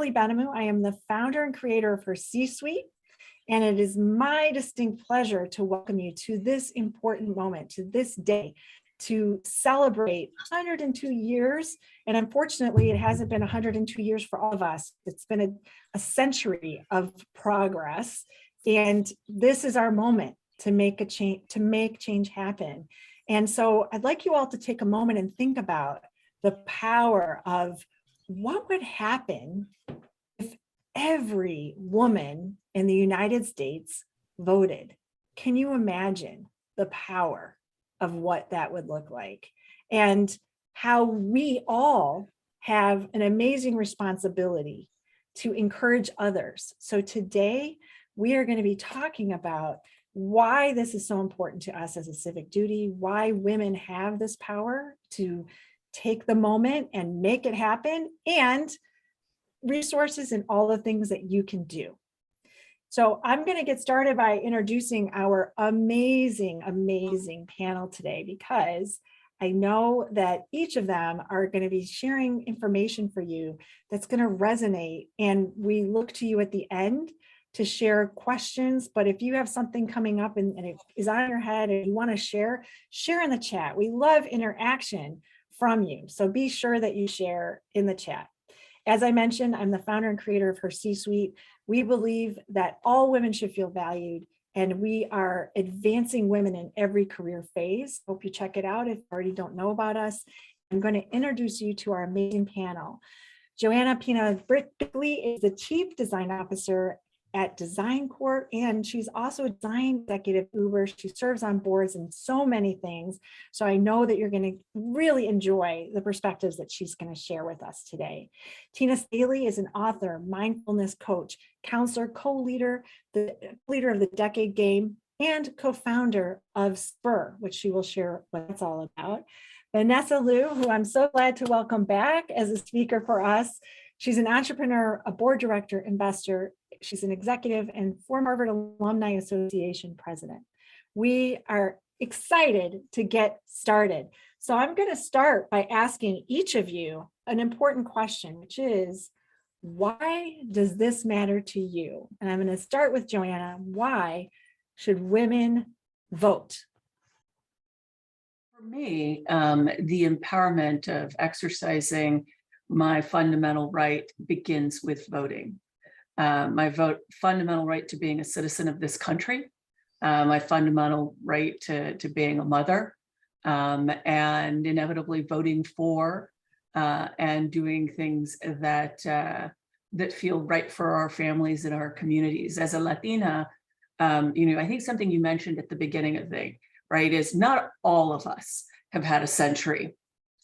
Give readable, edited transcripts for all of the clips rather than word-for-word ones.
Kimberly Benamou. I am the founder and creator of her C-Suite, and it is my distinct pleasure to welcome you to this important moment, to this day, to celebrate 102 years. And unfortunately, it hasn't been 102 years for all of us. It's been a century of progress. And this is our moment to make a change, to make change happen. And so I'd like you all to take a moment and think about the power of what would happen if every woman in the United States voted. Can you imagine the power of what that would look like? And how we all have an amazing responsibility to encourage others. So today we are going to be talking about why this is so important to us as a civic duty, why women have this power to take the moment and make it happen, and resources and all the things that you can do. So I'm going to get started by introducing our amazing, amazing panel today, because I know that each of them are going to be sharing information for you that's going to resonate. And we look to you at the end to share questions. But if you have something coming up and it is on your head and you want to share in the chat. We love interaction from you. So be sure that you share in the chat. As I mentioned, I'm the founder and creator of her C-Suite. We believe that all women should feel valued, and we are advancing women in every career phase. Hope you check it out if you already don't know about us. I'm going to introduce you to our amazing panel. Joanna Pina-Brickley is the Chief Design Officer at Design Corp, and she's also a design executive at Uber. She serves on boards and so many things. So I know that you're going to really enjoy the perspectives that she's going to share with us today. Tina Staley is an author, mindfulness coach, counselor, co-leader, the leader of the Decade Game, and co-founder of Spur, which she will share what it's all about. Vanessa Liu, who I'm so glad to welcome back as a speaker for us. She's an entrepreneur, a board director, investor. She's an executive and former Harvard Alumni Association president. We are excited to get started. So I'm going to start by asking each of you an important question, which is, why does this matter to you? And I'm going to start with Joanna. Why should women vote? For me, the empowerment of exercising my fundamental right begins with voting. My fundamental right to being a citizen of this country, my fundamental right to being a mother, and inevitably voting for and doing things that feel right for our families and our communities. As a Latina, I think something you mentioned at the beginning of the thing, right, is not all of us have had a century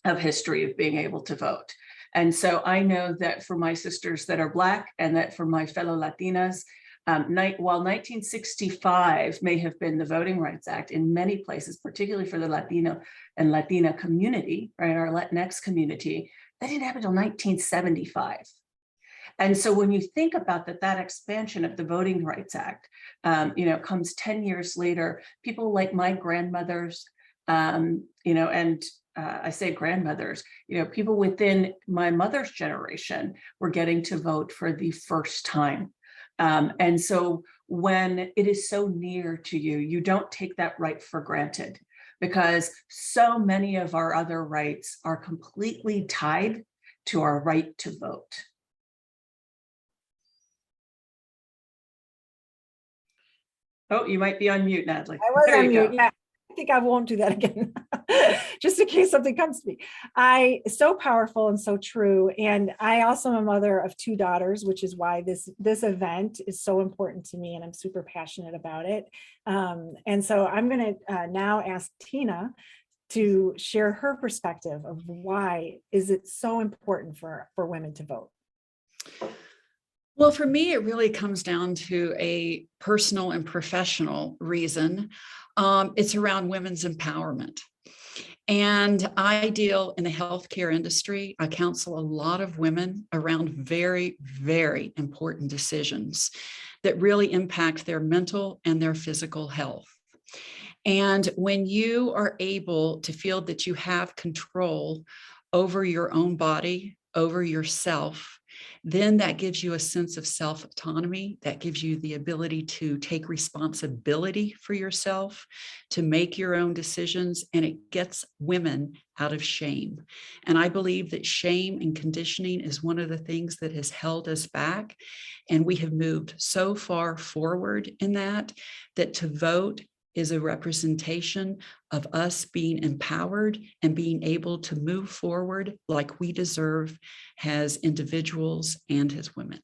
of history of being able to vote. And so I know that for my sisters that are Black, and that for my fellow Latinas, while 1965 may have been the Voting Rights Act in many places, particularly for the Latino and Latina community, right, our Latinx community, that didn't happen until 1975. And so when you think about that expansion of the Voting Rights Act, comes 10 years later, people like my grandmothers, I say grandmothers, people within my mother's generation were getting to vote for the first time. And so when it is so near to you, you don't take that right for granted, because so many of our other rights are completely tied to our right to vote. Oh, you might be on mute, Natalie. I was on mute. Yeah, I think I won't do that again, just in case something comes to me. So powerful and so true. And I also am a mother of 2 daughters, which is why this event is so important to me, and I'm super passionate about it. And so I'm going to now ask Tina to share her perspective of why is it so important for women to vote. Well, for me, it really comes down to a personal and professional reason. It's around women's empowerment. And I deal in the healthcare industry. I counsel a lot of women around very, very important decisions that really impact their mental and their physical health. And when you are able to feel that you have control over your own body, over yourself, then that gives you a sense of self-autonomy. That gives you the ability to take responsibility for yourself, to make your own decisions, and it gets women out of shame. And I believe that shame and conditioning is one of the things that has held us back. And we have moved so far forward in that, that to vote is a representation of us being empowered and being able to move forward like we deserve as individuals and as women.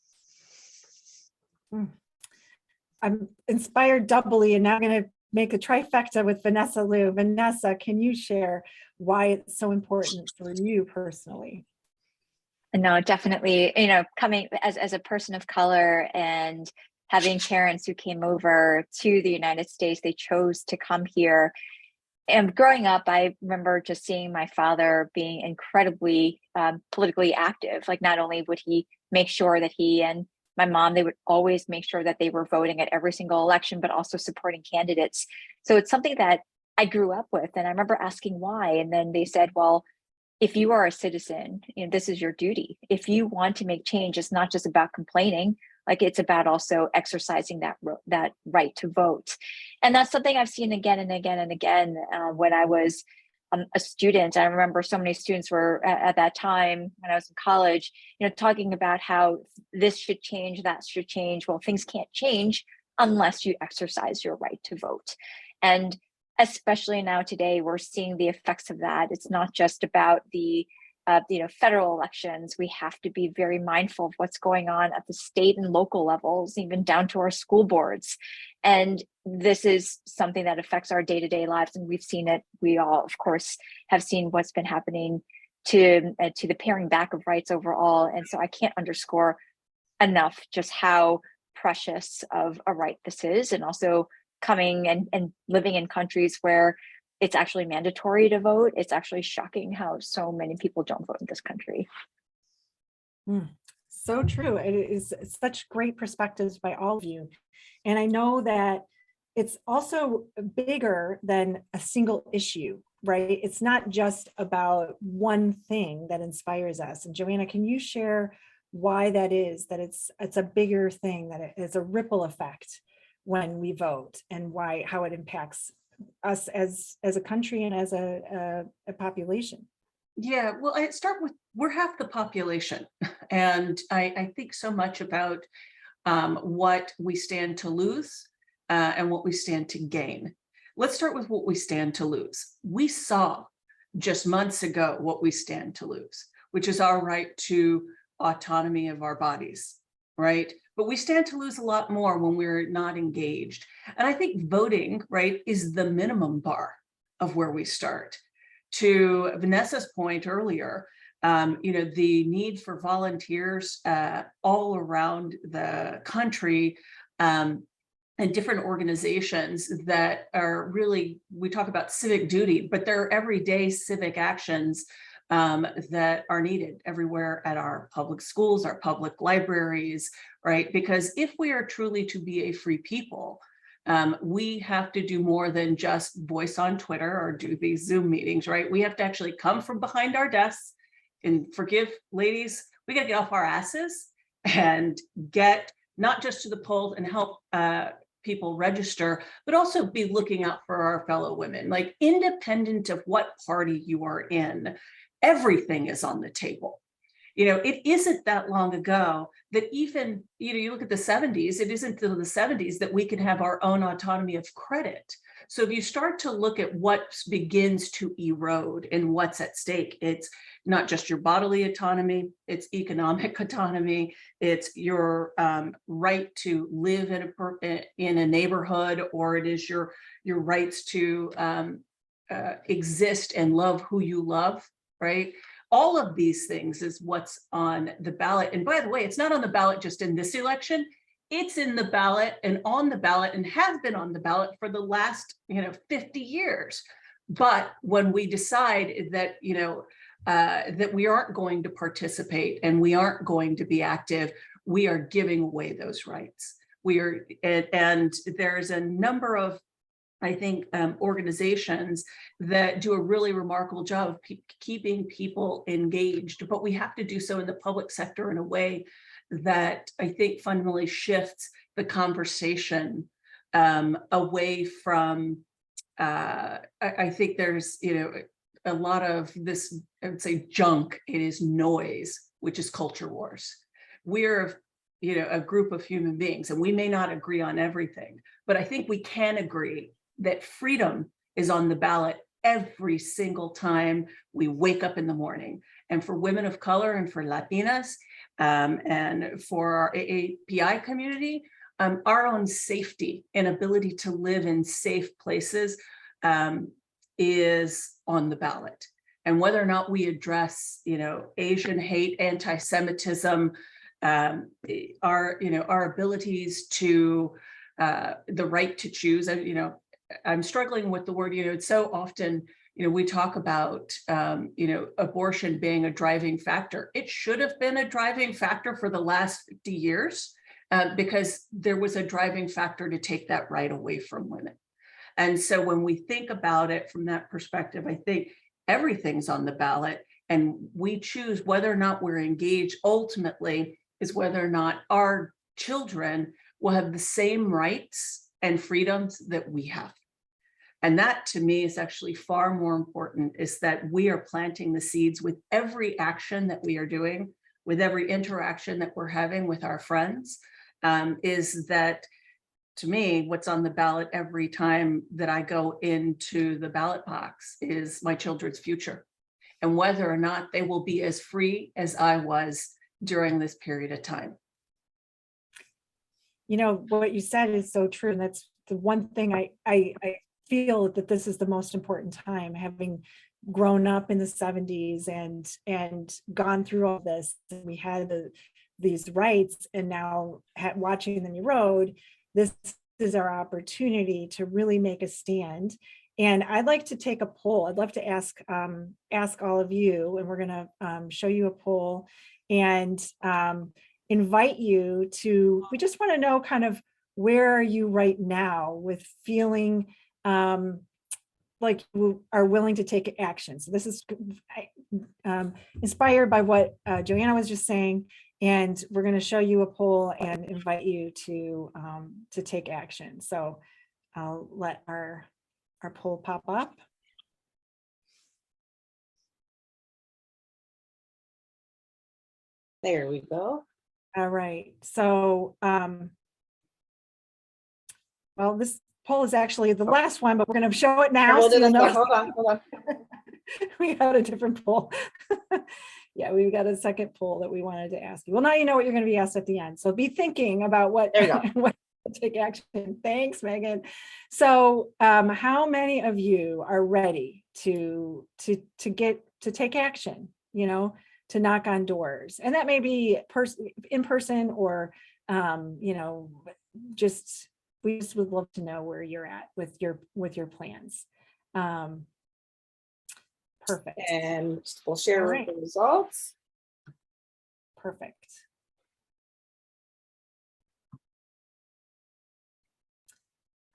I'm inspired doubly, and now I'm going to make a trifecta with Vanessa Liu. Vanessa, can you share why it's so important for you personally? No, definitely, coming as a person of color and having parents who came over to the United States, they chose to come here. And growing up, I remember just seeing my father being incredibly politically active. Like, not only would he make sure that he and my mom, they would always make sure that they were voting at every single election, but also supporting candidates. So it's something that I grew up with. And I remember asking why. And then they said, well, if you are a citizen, this is your duty. If you want to make change, it's not just about complaining. Like, it's about also exercising that right to vote. And that's something I've seen again and again and again when I was a student. I remember so many students were at that time when I was in college, talking about how this should change, that should change. Well, things can't change unless you exercise your right to vote. And especially now today, we're seeing the effects of that. It's not just about the federal elections. We have to be very mindful of what's going on at the state and local levels, even down to our school boards. And this is something that affects our day-to-day lives. And we've seen it. We all, of course, have seen what's been happening to the paring back of rights overall. And so I can't underscore enough just how precious of a right this is. And also coming and living in countries where it's actually mandatory to vote. It's actually shocking how so many people don't vote in this country. So true. It is such great perspectives by all of you. And I know that it's also bigger than a single issue, right? It's not just about one thing that inspires us. And Joanna, can you share why that is, that it's a bigger thing, that it is a ripple effect when we vote, and how it impacts us as a country and as a population? Yeah, well, I start with, we're half the population. And I think so much about what we stand to lose and what we stand to gain. Let's start with what we stand to lose. We saw just months ago what we stand to lose, which is our right to autonomy of our bodies, right? But we stand to lose a lot more when we're not engaged. And I think voting, right, is the minimum bar of where we start. To Vanessa's point earlier, the need for volunteers all around the country and different organizations that are really, we talk about civic duty, but they're everyday civic actions that are needed everywhere at our public schools, our public libraries, right? Because if we are truly to be a free people, we have to do more than just voice on Twitter or do these Zoom meetings, right? We have to actually come from behind our desks, and forgive ladies, we got to get off our asses and get not just to the polls and help people register, but also be looking out for our fellow women. Like, independent of what party you are in, everything is on the table. It isn't that long ago that even, you look at the 70s, it isn't until the 70s that we can have our own autonomy of credit. So if you start to look at what begins to erode and what's at stake, it's not just your bodily autonomy, it's economic autonomy, it's your right to live in a neighborhood, or it is your rights to exist and love who you love, right? All of these things is what's on the ballot. And by the way, it's not on the ballot just in this election. It's in the ballot and on the ballot and has been on the ballot for the last 50 years. But when we decide that that we aren't going to participate and we aren't going to be active, we are giving away those rights. And there's a number of I think, organizations that do a really remarkable job of keeping people engaged, but we have to do so in the public sector in a way that I think fundamentally shifts the conversation away from, I think there's, a lot of this, I would say, junk. It is noise, which is culture wars. We're, a group of human beings, and we may not agree on everything, but I think we can agree that freedom is on the ballot every single time we wake up in the morning. And for women of color and for Latinas, and for our AAPI community, our own safety and ability to live in safe places is on the ballot. And whether or not we address, Asian hate, anti-Semitism, our abilities to the right to choose. I'm struggling with the word. It's so often, we talk about, abortion being a driving factor. It should have been a driving factor for the last 50 years because there was a driving factor to take that right away from women. And so when we think about it from that perspective, I think everything's on the ballot, and we choose whether or not we're engaged. Ultimately, is whether or not our children will have the same rights and freedoms that we have. And that, to me, is actually far more important, is that we are planting the seeds with every action that we are doing, with every interaction that we're having with our friends, is that, to me, what's on the ballot every time that I go into the ballot box is my children's future, and whether or not they will be as free as I was during this period of time. What you said is so true. And that's the one thing I feel that this is the most important time, having grown up in the 70s and gone through all this. And we had these rights, and now watching the new road, this is our opportunity to really make a stand. And I'd like to take a poll. I'd love to ask all of you, and we're going to show you a poll and invite you to, we just want to know kind of where are you right now with feeling like you are willing to take action. So this is inspired by what Joanna was just saying, and we're going to show you a poll and invite you to take action. So I'll let our poll pop up. There we go. All right. So, well, this poll is actually the last one, but we're going to show it now. We'll So do you this one. know Hold on. we got a different poll. Yeah, we've got a second poll that we wanted to ask you. Well, now you know what you're going to be asked at the end. So be thinking about what, There you go. what take action. Thanks, Megan. So how many of you are ready to take action, to knock on doors? And that may be in person or, we just would love to know where you're at with your plans. Perfect. And we'll share All right. the results. Perfect.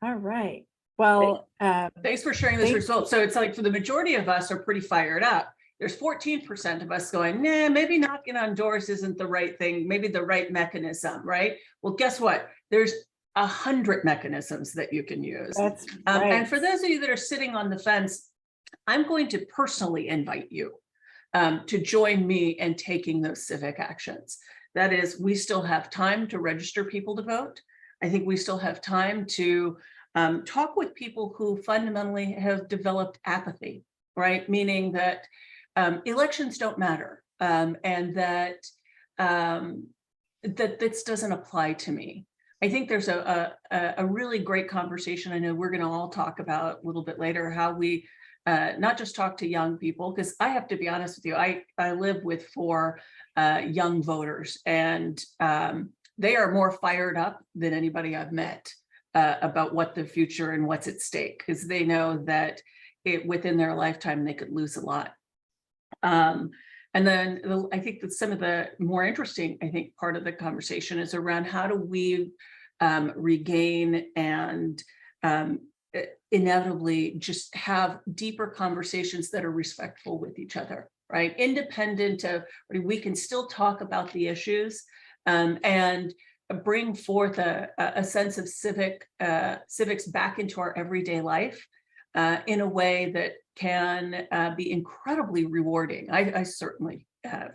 All right. Well, Thanks for sharing this result. So it's like, for the majority of us are pretty fired up. There's 14% of us going, nah, maybe knocking on doors isn't the right thing, maybe the right mechanism, right? Well, guess what? There's 100 mechanisms that you can use. that's right. And for those of you that are sitting on the fence, I'm going to personally invite you to join me in taking those civic actions. That is, we still have time to register people to vote. I think we still have time to talk with people who fundamentally have developed apathy, right? Meaning that elections don't matter, and that this doesn't apply to me. I think there's a really great conversation. I know we're going to all talk about a little bit later how we not just talk to young people, because I have to be honest with you, I live with 4 young voters, and they are more fired up than anybody I've met about what the future and what's at stake, because they know that within their lifetime they could lose a lot. And then I think that some of the more interesting, part of the conversation is around how do we regain and inevitably just have deeper conversations that are respectful with each other, right? Independent of, we can still talk about the issues, and bring forth a sense of civics back into our everyday life in a way that can be incredibly rewarding. I certainly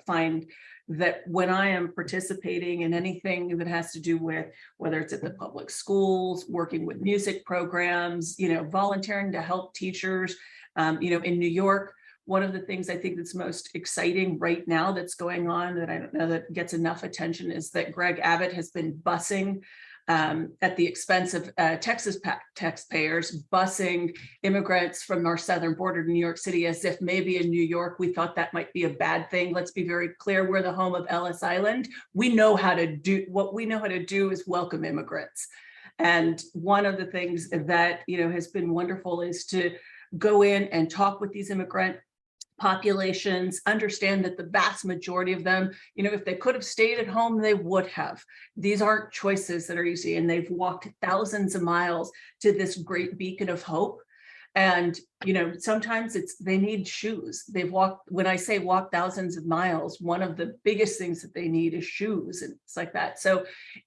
find that when I am participating in anything that has to do with, whether it's at the public schools, working with music programs, volunteering to help teachers, in New York, one of the things I think that's most exciting right now that's going on that I don't know that gets enough attention is that Greg Abbott has been busing at the expense of Texas taxpayers, busing immigrants from our southern border to New York City, as if maybe in New York we thought that might be a bad thing. Let's be very clear, we're the home of Ellis Island. We know how to do, what we know how to do is welcome immigrants. And one of the things that has been wonderful is to go in and talk with these immigrant populations, understand that the vast majority of them, if they could have stayed at home, they would have. These aren't choices that are easy, and they've walked thousands of miles to this great beacon of hope. And, sometimes they need shoes. They've walked, when I say walk thousands of miles, one of the biggest things that they need is shoes, and it's like that. So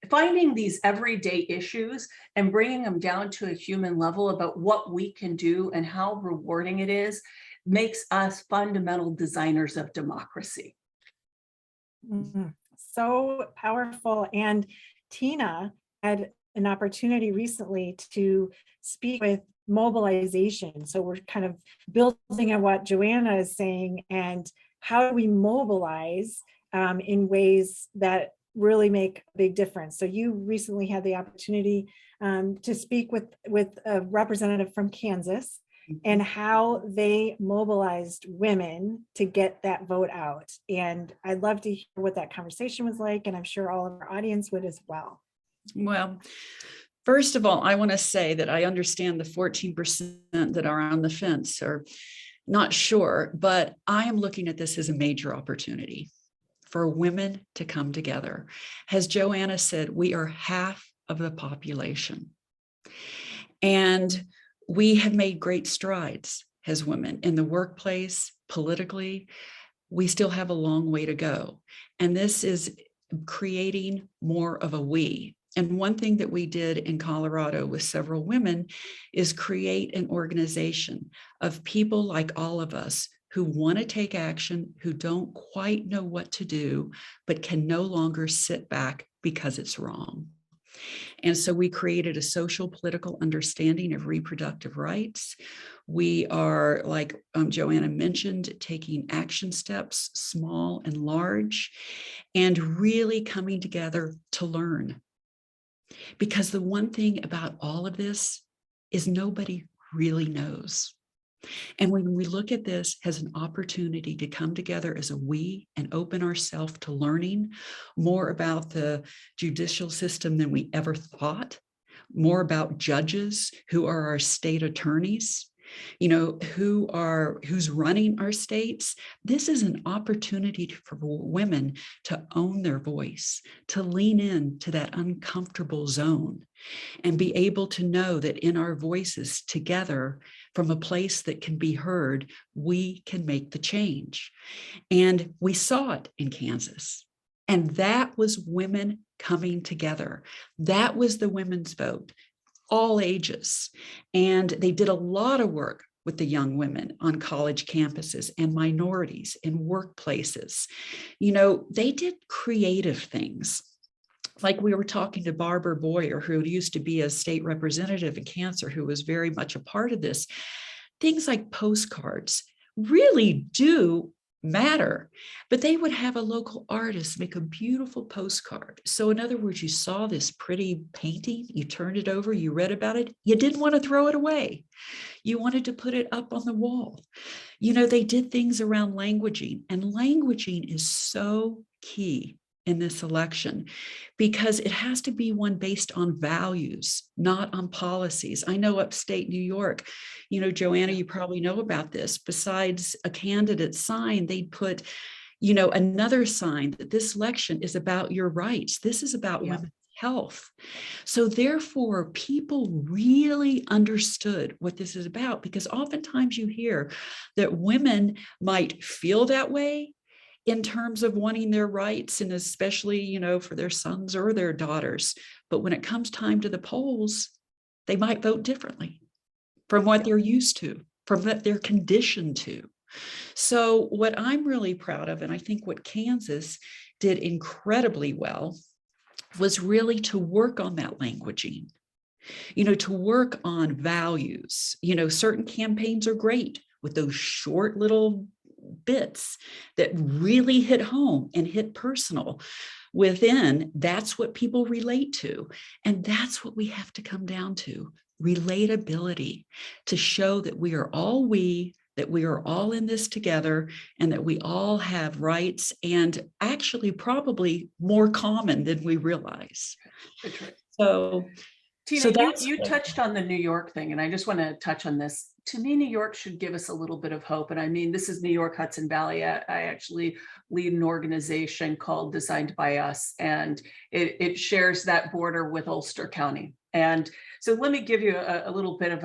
finding these everyday issues and bringing them down to a human level about what we can do and how rewarding it is makes us fundamental designers of democracy. So powerful. And Tina had an opportunity recently to speak with mobilization. So we're kind of building on what Joanna is saying, and how do we mobilize in ways that really make a big difference. So you recently had the opportunity to speak with a representative from Kansas, and how they mobilized women to get that vote out. And I'd love to hear what that conversation was like, and I'm sure all of our audience would as well. Well, first of all, I want to say that I understand the 14% that are on the fence or not sure, but I am looking at this as a major opportunity for women to come together. As Joanna said, we are half of the population. And we have made great strides as women in the workplace, politically. We still have a long way to go. And this is creating more of a we. And one thing that we did in Colorado with several women is create an organization of people like all of us who want to take action, who don't quite know what to do, but can no longer sit back because it's wrong. And so we created a social political understanding of reproductive rights. We are, like Joanna mentioned, taking action steps, small and large, and really coming together to learn. Because the one thing about all of this is nobody really knows. And when we look at this as an opportunity to come together as a we and open ourselves to learning more about the judicial system than we ever thought, more about judges who are our state attorneys, who's running our states. This is an opportunity for women to own their voice, to lean into that uncomfortable zone and be able to know that in our voices together, from a place that can be heard, we can make the change. And we saw it in Kansas. And that was women coming together. That was the women's vote, all ages. And they did a lot of work with the young women on college campuses and minorities in workplaces. They did creative things. Like we were talking to Barbara Boyer, who used to be a state representative in cancer, who was very much a part of this. Things like postcards really do matter, but they would have a local artist make a beautiful postcard. So in other words, you saw this pretty painting, you turned it over, you read about it, you didn't want to throw it away. You wanted to put it up on the wall. They did things around languaging, and languaging is so key in this election, because it has to be one based on values, not on policies. I know upstate New York, Joanna, you probably know about this. Besides a candidate's sign, they'd put, another sign that this election is about your rights. This is about women's health. So therefore, people really understood what this is about, because oftentimes you hear that women might feel that way in terms of wanting their rights, and especially, for their sons or their daughters. But when it comes time to the polls, they might vote differently from what they're used to, from what they're conditioned to. So what I'm really proud of, and I think what Kansas did incredibly well, was really to work on that languaging, to work on values. Certain campaigns are great with those short little bits that really hit home and hit personal within. That's what people relate to. And that's what we have to come down to: relatability, to show that we are all that we are all in this together, and that we all have rights, and actually probably more common than we realize. That's right. So Tina, that's you touched on the New York thing, and I just want to touch on this. To me, New York should give us a little bit of hope. And I mean, this is New York Hudson Valley. I actually lead an organization called Designed by Us, and it shares that border with Ulster County. And so let me give you a little bit of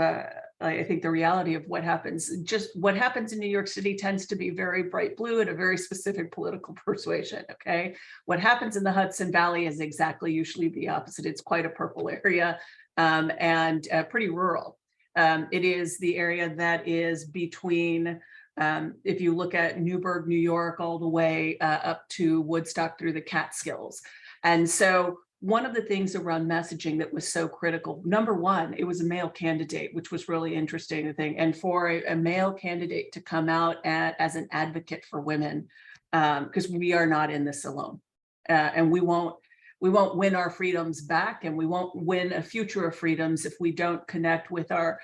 I think the reality of what happens. Just what happens in New York City tends to be very bright blue and a very specific political persuasion. Okay. What happens in the Hudson Valley is exactly usually the opposite. It's quite a purple area and pretty rural. It is the area that is between, if you look at Newburgh, New York, all the way up to Woodstock through the Catskills. And so one of the things around messaging that was so critical, number one, it was a male candidate, which was really interesting, I think. And for a male candidate to come out as an advocate for women, because we are not in this alone. And we won't win our freedoms back, and we won't win a future of freedoms if we don't connect with our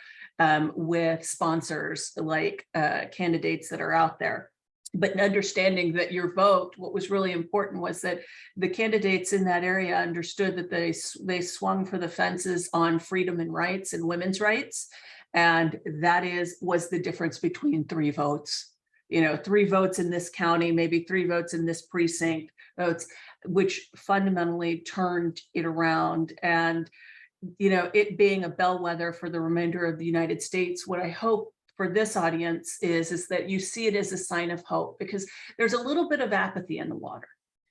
with sponsors like candidates that are out there. But understanding that your vote, what was really important was that the candidates in that area understood that they swung for the fences on freedom and rights and women's rights. And that was the difference between 3 votes. 3 votes in this county, maybe 3 votes in this precinct, votes, which fundamentally turned it around. And, it being a bellwether for the remainder of the United States, what I hope for this audience is that you see it as a sign of hope, because there's a little bit of apathy in the water.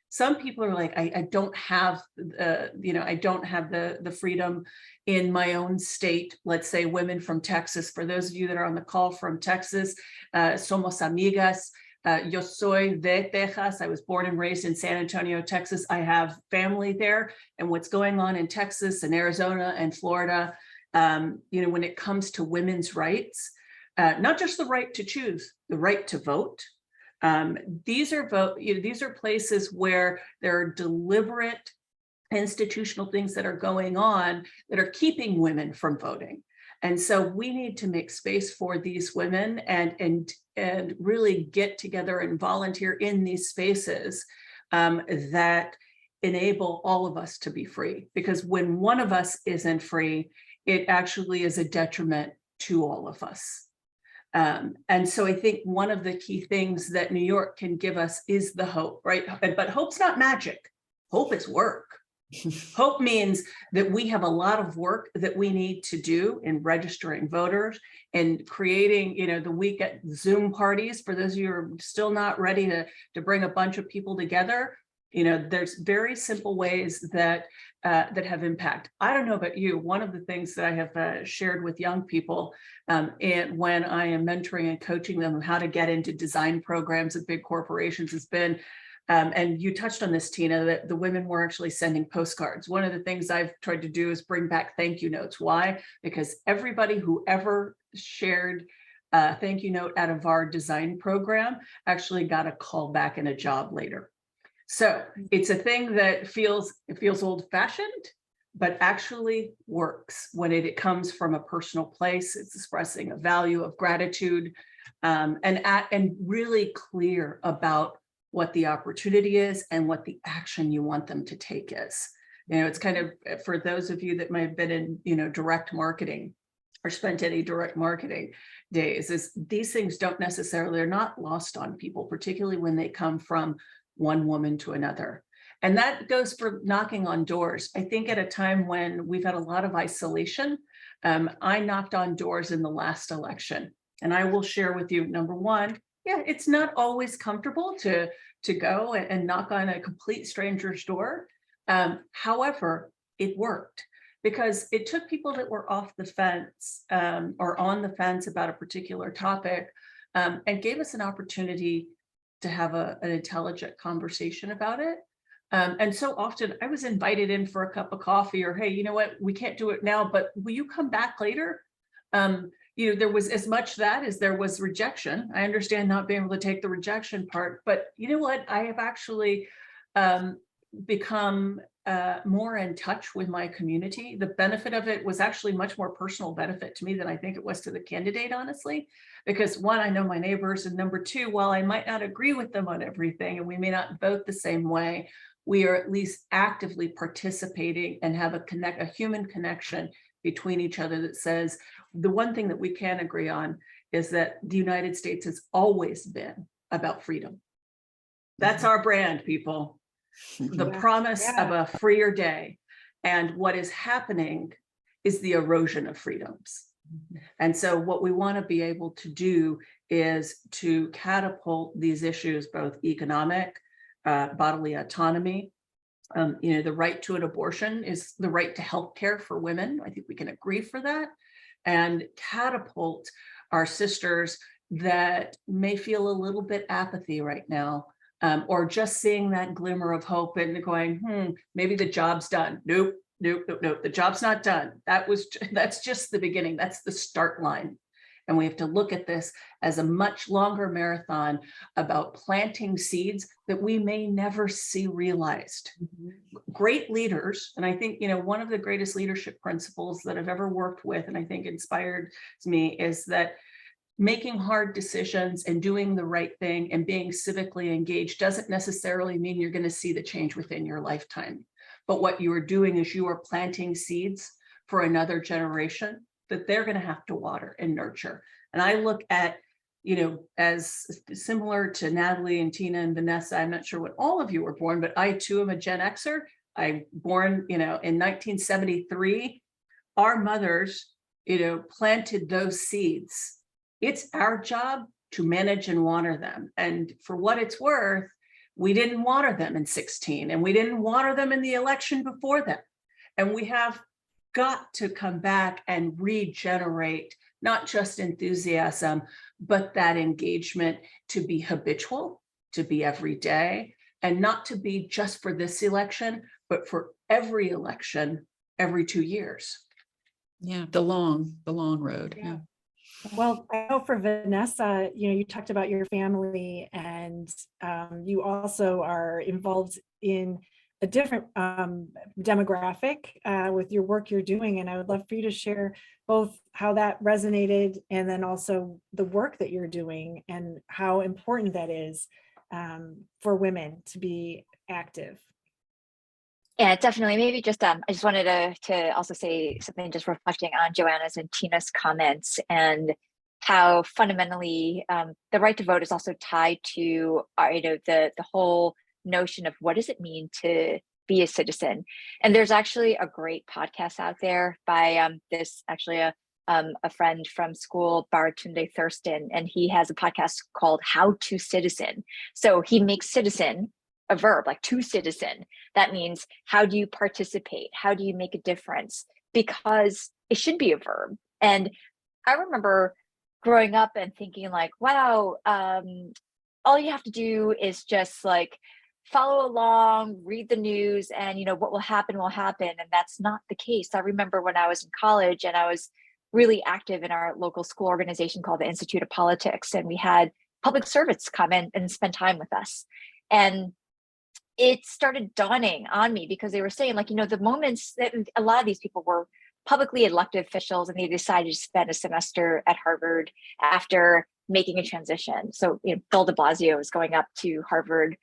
Some people are like, I don't have, I don't have the freedom in my own state. Let's say women from Texas. For those of you that are on the call from Texas, somos amigas. Yo soy de Texas. I was born and raised in San Antonio, Texas. I have family there, and what's going on in Texas and Arizona and Florida, when it comes to women's rights, not just the right to choose, the right to vote. These are places where there are deliberate institutional things that are going on that are keeping women from voting. And so we need to make space for these women and really get together and volunteer in these spaces that enable all of us to be free. Because when one of us isn't free, it actually is a detriment to all of us. And so I think one of the key things that New York can give us is the hope, right? But hope's not magic. Hope is work. Hope means that we have a lot of work that we need to do in registering voters and creating, the weekend Zoom parties. For those of you who are still not ready to bring a bunch of people together, there's very simple ways that have impact. I don't know about you. One of the things that I have shared with young people, and when I am mentoring and coaching them on how to get into design programs at big corporations, has been, and you touched on this, Tina, that the women were actually sending postcards. One of the things I've tried to do is bring back thank you notes. Why? Because everybody who ever shared a thank you note out of our design program actually got a call back and a job later. So it's a thing that feels old-fashioned, but actually works when it comes from a personal place. It's expressing a value of gratitude, and really clear about what the opportunity is and what the action you want them to take is. It's kind of, for those of you that might have been in, direct marketing or spent any direct marketing days, is these things they're not lost on people, particularly when they come from one woman to another. And that goes for knocking on doors. I think at a time when we've had a lot of isolation, I knocked on doors in the last election. And I will share with you, number one, yeah, it's not always comfortable to go and knock on a complete stranger's door. However, it worked because it took people that were off the fence or on the fence about a particular topic and gave us an opportunity to have an intelligent conversation about it. And so often I was invited in for a cup of coffee or, hey, you know what, we can't do it now, but will you come back later? There was as much that as there was rejection. I understand not being able to take the rejection part, but you know what? I have actually become more in touch with my community. The benefit of it was actually much more personal benefit to me than I think it was to the candidate, honestly, because one, I know my neighbors, and number two, while I might not agree with them on everything and we may not vote the same way, we are at least actively participating and have a human connection between each other that says the one thing that we can agree on is that the United States has always been about freedom. That's our brand, people. The promise of a freer day. And what is happening is the erosion of freedoms. And so what we want to be able to do is to catapult these issues, both economic, bodily autonomy. The right to an abortion is the right to health care for women. I think we can agree for that. And catapult our sisters that may feel a little bit apathy right now, or just seeing that glimmer of hope and going, maybe the job's done. Nope. The job's not done. That's just the beginning. That's the start line. And we have to look at this as a much longer marathon about planting seeds that we may never see realized. Great leaders, and I think, one of the greatest leadership principles that I've ever worked with, and I think inspired me, is that making hard decisions and doing the right thing and being civically engaged doesn't necessarily mean you're going to see the change within your lifetime. But what you are doing is you are planting seeds for another generation that they're going to have to water and nurture. And I look at, as similar to Natalie and Tina and Vanessa, I'm not sure when all of you were born, but I too am a Gen Xer. I born, in 1973. Our mothers, planted those seeds. It's our job to manage and water them. And for what it's worth, we didn't water them in 16, and we didn't water them in the election before that. And we have got to come back and regenerate not just enthusiasm, but that engagement to be habitual, to be every day, and not to be just for this election, but for every election, every 2 years. Yeah, the long road. Yeah. Well, I know for Vanessa, you talked about your family, and you also are involved in a different demographic with your work you're doing. And I would love for you to share both how that resonated and then also the work that you're doing and how important that is for women to be active. Yeah, definitely. Maybe just I just wanted to also say something, just reflecting on Joanna's and Tina's comments, and how fundamentally the right to vote is also tied to the whole notion of what does it mean to be a citizen. And there's actually a great podcast out there by this actually a friend from school, Baratunde Thurston, and he has a podcast called How to Citizen. So he makes citizen a verb, like to citizen. That means, how do you participate? How do you make a difference? Because it should be a verb. And I remember growing up and thinking like, wow, all you have to do is just like follow along, read the news, and what will happen will happen. And that's not the case. I remember when I was in college and I was really active in our local school organization called the Institute of Politics, and we had public servants come in and spend time with us. And it started dawning on me, because they were saying like, the moments that a lot of these people were publicly elected officials, and they decided to spend a semester at Harvard after making a transition. So Bill de Blasio is going up to Harvard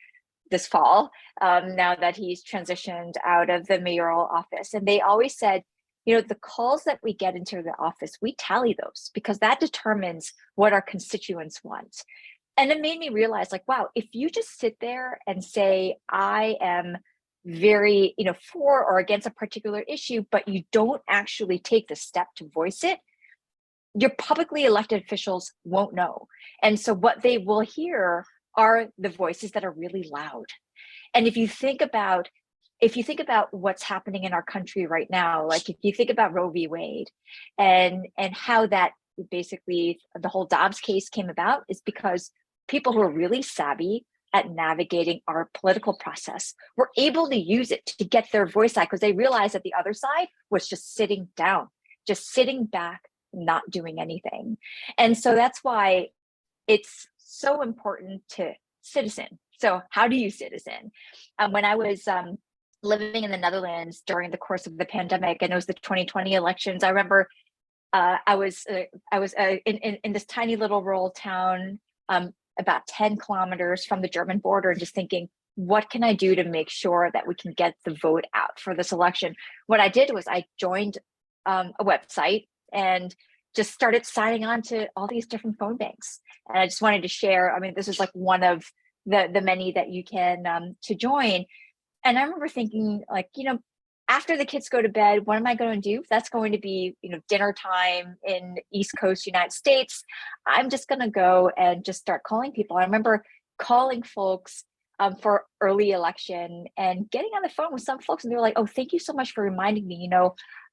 this fall, now that he's transitioned out of the mayoral office. And they always said, the calls that we get into the office, we tally those, because that determines what our constituents want. And it made me realize like, wow, if you just sit there and say, I am very, for or against a particular issue, but you don't actually take the step to voice it, your publicly elected officials won't know. And so what they will hear are the voices that are really loud. And if you think about what's happening in our country right now, like if you think about Roe v. Wade and how that basically the whole Dobbs case came about, is because people who are really savvy at navigating our political process were able to use it to get their voice out, because they realized that the other side was just sitting down, just sitting back, not doing anything. And so that's why it's so important to citizen. So how do you citizen? When I was living in the Netherlands during the course of the pandemic, and it was the 2020 elections, I remember I was in this tiny little rural town, about 10 kilometers from the German border, and just thinking, what can I do to make sure that we can get the vote out for this election? What I did was I joined a website and just started signing on to all these different phone banks. And I just wanted to share, I mean, this is like one of the many that you can to join. And I remember thinking, like, after the kids go to bed, what am I going to do? That's going to be, dinner time in East Coast United States. I'm just going to go and just start calling people. I remember calling folks for early election and getting on the phone with some folks, and they were like, "Oh, thank you so much for reminding me.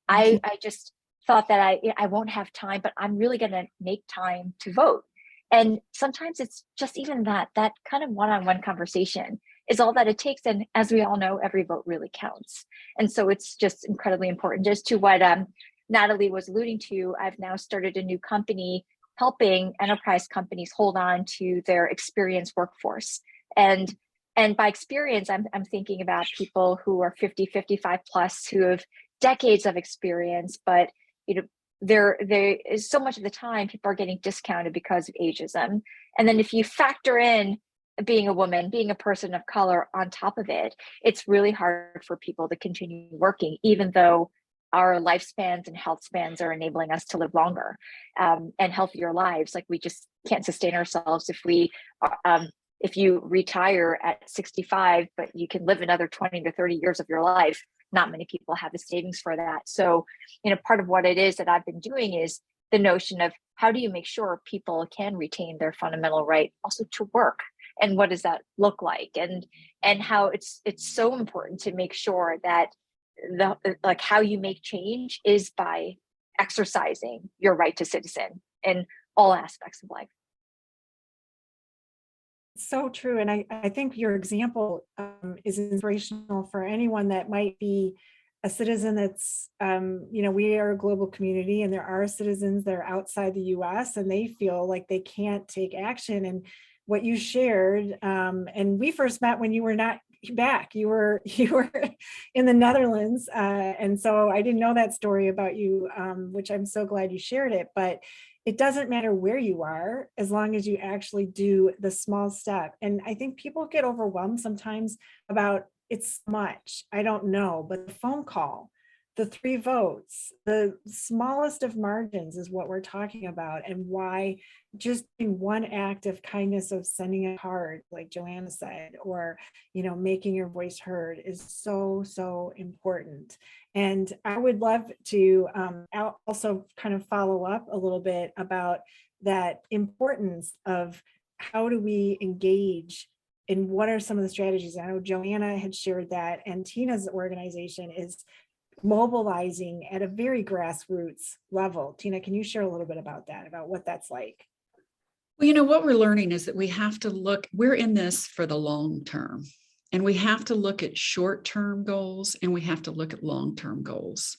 I just thought that I won't have time, but I'm really going to make time to vote." And sometimes it's just even that kind of one-on-one conversation is all that it takes. And as we all know, every vote really counts. And so it's just incredibly important. Just to what Natalie was alluding to, I've now started a new company helping enterprise companies hold on to their experienced workforce. And by experience, I'm thinking about people who are 50, 55 plus, who have decades of experience, but there is so much of the time people are getting discounted because of ageism. And then if you factor in being a woman, being a person of color on top of it, it's really hard for people to continue working, even though our lifespans and health spans are enabling us to live longer and healthier lives. Like, we just can't sustain ourselves if you retire at 65, but you can live another 20 to 30 years of your life. Not many people have the savings for that. So, part of what it is that I've been doing is the notion of how do you make sure people can retain their fundamental right also to work, and what does that look like, and how it's so important to make sure that how you make change is by exercising your right to citizen in all aspects of life. So true. And I think your example is inspirational for anyone that might be a citizen that's, we are a global community, and there are citizens that are outside the US and they feel like they can't take action. And what you shared, and we first met when you were not back, you were in the Netherlands. And so I didn't know that story about you, which I'm so glad you shared it. But it doesn't matter where you are, as long as you actually do the small step. And I think people get overwhelmed sometimes about it's much, I don't know, but the phone call, the 3 votes, the smallest of margins is what we're talking about, and why just doing one act of kindness of sending a card, like Joanna said, or, making your voice heard is so, so important. And I would love to also kind of follow up a little bit about that importance of how do we engage, and what are some of the strategies. I know Joanna had shared that, and Tina's organization is mobilizing at a very grassroots level. Tina, can you share a little bit about that, about what that's like? Well, what we're learning is that we have to we're in this for the long term, and we have to look at short-term goals, and we have to look at long-term goals.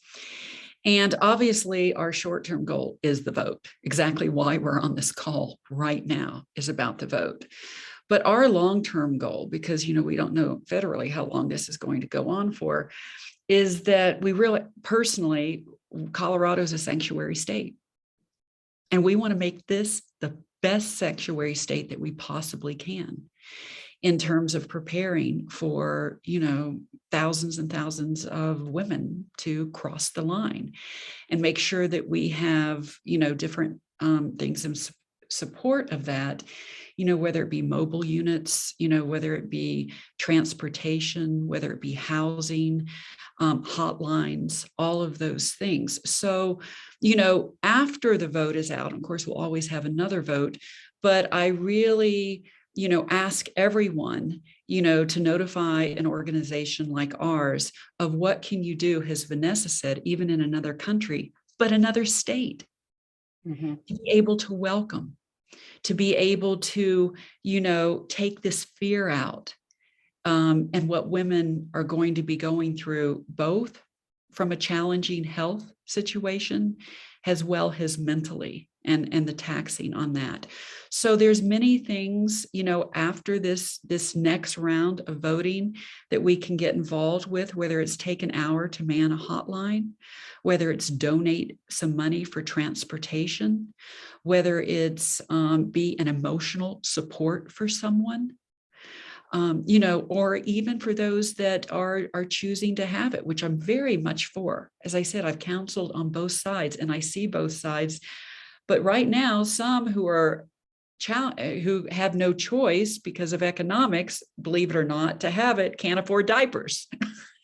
And obviously our short-term goal is the vote. Exactly why we're on this call right now is about the vote. But our long-term goal, because, we don't know federally how long this is going to go on for, is that we really, personally, Colorado is a sanctuary state. And we want to make this the best sanctuary state that we possibly can in terms of preparing for, thousands and thousands of women to cross the line, and make sure that we have, different things support of that, whether it be mobile units, whether it be transportation, whether it be housing, hotlines, all of those things. So, after the vote is out, of course, we'll always have another vote, but I really, ask everyone, to notify an organization like ours of what can you do, as Vanessa said, even in another country, but another state, to be able to welcome, to be able to, take this fear out, and what women are going to be going through, both from a challenging health situation as well as mentally, and the taxing on that. So there's many things, after this next round of voting that we can get involved with, whether it's take an hour to man a hotline, whether it's donate some money for transportation, whether it's be an emotional support for someone, or even for those that are choosing to have it, which I'm very much for. As I said, I've counseled on both sides and I see both sides. But right now, some who have no choice because of economics, believe it or not, to have it, can't afford diapers.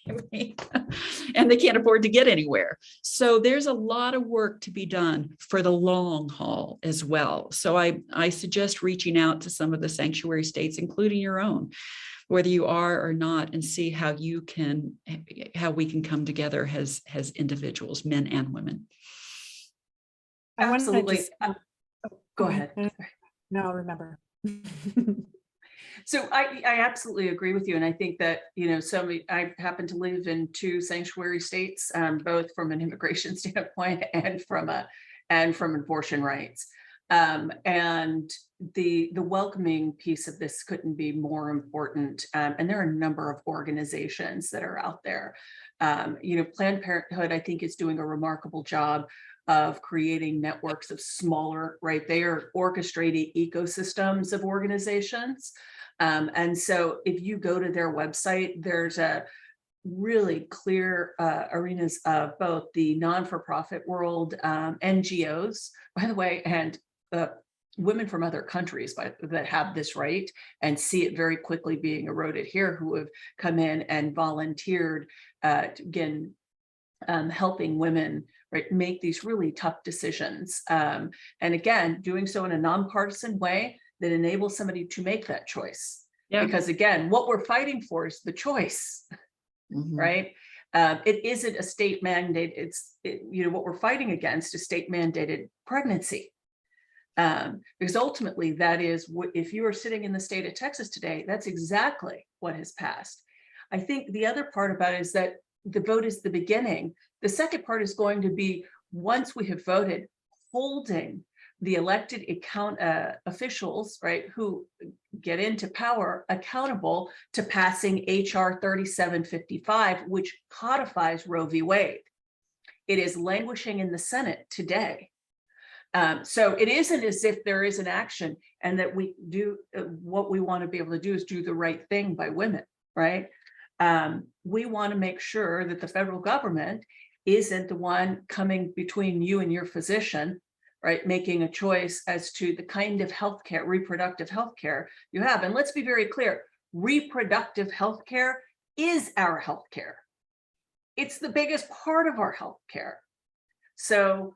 And they can't afford to get anywhere. So there's a lot of work to be done for the long haul as well. So I suggest reaching out to some of the sanctuary states, including your own, whether you are or not, and see how we can come together as individuals, men and women. I want to Absolutely. just Go ahead. No, I'll remember. So I absolutely agree with you. And I think that, I happen to live in 2 sanctuary states, both from an immigration standpoint and from abortion rights. And the welcoming piece of this couldn't be more important. And there are a number of organizations that are out there. Planned Parenthood, I think, is doing a remarkable job of creating networks of smaller, right? They are orchestrating ecosystems of organizations. And so if you go to their website, there's a really clear arenas of both the non-for-profit world, NGOs, by the way, and women from other countries that have this right and see it very quickly being eroded here, who have come in and volunteered, again, helping women, right, make these really tough decisions. And again, doing so in a nonpartisan way that enables somebody to make that choice. Yeah. Because again, what we're fighting for is the choice, right? It isn't a state mandate. What we're fighting against is state mandated pregnancy. Because ultimately that is what, if you are sitting in the state of Texas today, that's exactly what has passed. I think the other part about it is that the vote is the beginning. The second part is going to be, once we have voted, holding the elected officials, right, who get into power accountable to passing HR 3755, which codifies Roe v. Wade. It is languishing in the Senate today. So it isn't as if there is an action and that we do what we want to be able to do is do the right thing by women, right? We want to make sure that the federal government isn't the one coming between you and your physician, right, making a choice as to the kind of healthcare, reproductive healthcare you have. And let's be very clear, reproductive healthcare is our healthcare. It's the biggest part of our healthcare. So